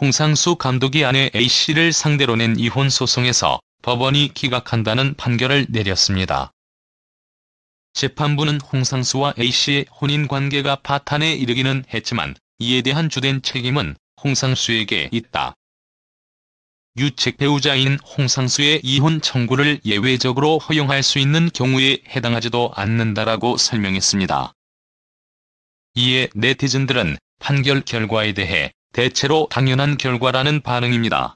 홍상수 감독이 아내 A씨를 상대로 낸 이혼 소송에서 법원이 기각한다는 판결을 내렸습니다. 재판부는 홍상수와 A씨의 혼인관계가 파탄에 이르기는 했지만 이에 대한 주된 책임은 홍상수에게 있다. 유책 배우자인 홍상수의 이혼 청구를 예외적으로 허용할 수 있는 경우에 해당하지도 않는다라고 설명했습니다. 이에 네티즌들은 판결 결과에 대해 대체로 당연한 결과라는 반응입니다.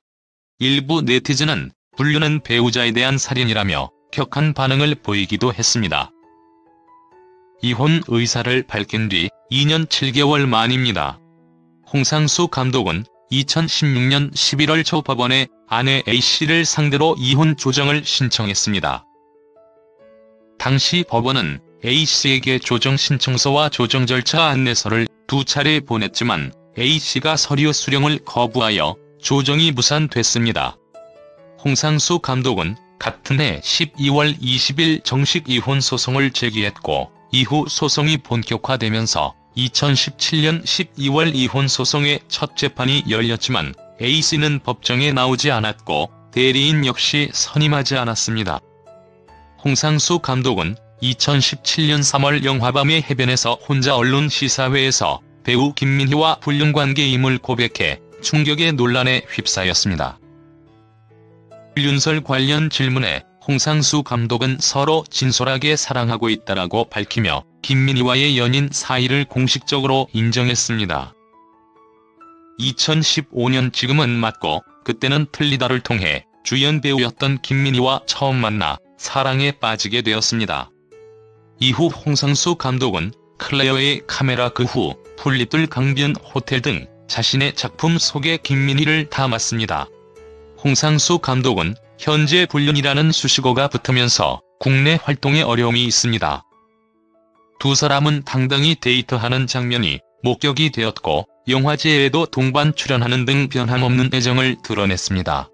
일부 네티즌은 불륜은 배우자에 대한 살인이라며 격한 반응을 보이기도 했습니다. 이혼 의사를 밝힌 뒤 2년 7개월 만입니다. 홍상수 감독은 2016년 11월 초 법원에 아내 A씨를 상대로 이혼 조정을 신청했습니다. 당시 법원은 A씨에게 조정 신청서와 조정 절차 안내서를 2차례 보냈지만 A씨가 서류 수령을 거부하여 조정이 무산됐습니다. 홍상수 감독은 같은 해 12월 20일 정식 이혼 소송을 제기했고 이후 소송이 본격화되면서 2017년 12월 이혼 소송의 첫 재판이 열렸지만 A씨는 법정에 나오지 않았고 대리인 역시 선임하지 않았습니다. 홍상수 감독은 2017년 3월 영화밤의 해변에서 혼자 언론 시사회에서 배우 김민희와 불륜관계임을 고백해 충격의 논란에 휩싸였습니다. 불륜설 관련 질문에 홍상수 감독은 서로 진솔하게 사랑하고 있다라고 밝히며 김민희와의 연인 사이를 공식적으로 인정했습니다. 2015년 지금은 맞고 그때는 틀리다를 통해 주연 배우였던 김민희와 처음 만나 사랑에 빠지게 되었습니다. 이후 홍상수 감독은 클레어의 카메라 그 후 풀립들 강변 호텔 등 자신의 작품 속에 김민희를 담았습니다. 홍상수 감독은 현재 불륜이라는 수식어가 붙으면서 국내 활동에 어려움이 있습니다. 두 사람은 당당히 데이트하는 장면이 목격이 되었고 영화제에도 동반 출연하는 등 변함없는 애정을 드러냈습니다.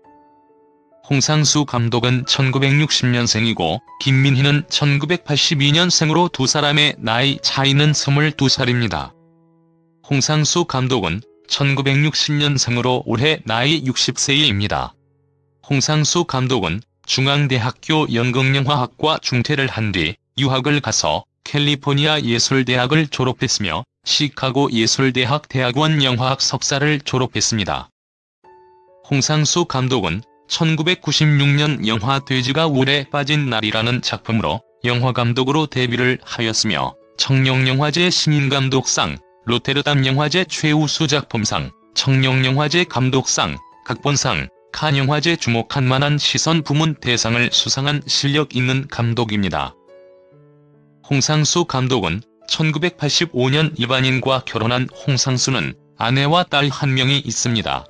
홍상수 감독은 1960년생이고 김민희는 1982년생으로 두 사람의 나이 차이는 22살입니다. 홍상수 감독은 1960년생으로 올해 나이 60세입니다. 홍상수 감독은 중앙대학교 연극영화학과 중퇴를 한 뒤 유학을 가서 캘리포니아 예술대학을 졸업했으며 시카고 예술대학 대학원 영화학 석사를 졸업했습니다. 홍상수 감독은 1996년 영화 돼지가 울에 빠진 날이라는 작품으로 영화감독으로 데뷔를 하였으며 청룡영화제 신인감독상, 로테르담 영화제 최우수 작품상, 청룡영화제 감독상, 각본상, 칸 영화제 주목할 만한 시선 부문 대상을 수상한 실력 있는 감독입니다. 홍상수 감독은 1985년 일반인과 결혼한 홍상수는 아내와 딸 1명이 있습니다.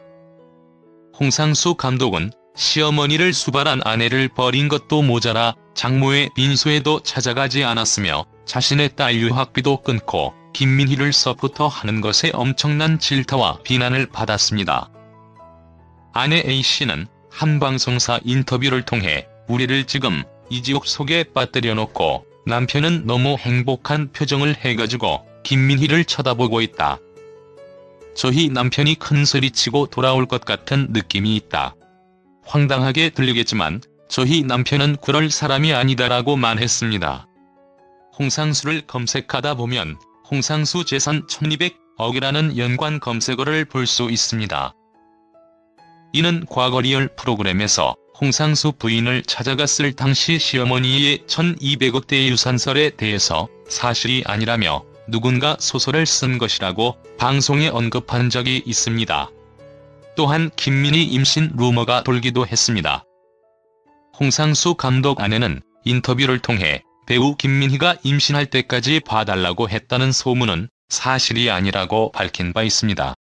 홍상수 감독은 시어머니를 수발한 아내를 버린 것도 모자라 장모의 빈소에도 찾아가지 않았으며 자신의 딸 유학비도 끊고 김민희를 서포터하는 것에 엄청난 질타와 비난을 받았습니다. 아내 A씨는 한 방송사 인터뷰를 통해 우리를 지금 이 지옥 속에 빠뜨려 놓고 남편은 너무 행복한 표정을 해가지고 김민희를 쳐다보고 있다. 저희 남편이 큰 소리치고 돌아올 것 같은 느낌이 있다. 황당하게 들리겠지만 저희 남편은 그럴 사람이 아니다라고 말했습니다. 홍상수를 검색하다 보면 홍상수 재산 1200억이라는 연관 검색어를 볼 수 있습니다. 이는 과거 리얼 프로그램에서 홍상수 부인을 찾아갔을 당시 시어머니의 1200억대의 유산설에 대해서 사실이 아니라며 누군가 소설을 쓴 것이라고 방송에 언급한 적이 있습니다. 또한 김민희 임신 루머가 돌기도 했습니다. 홍상수 감독 아내는 인터뷰를 통해 배우 김민희가 임신할 때까지 봐달라고 했다는 소문은 사실이 아니라고 밝힌 바 있습니다.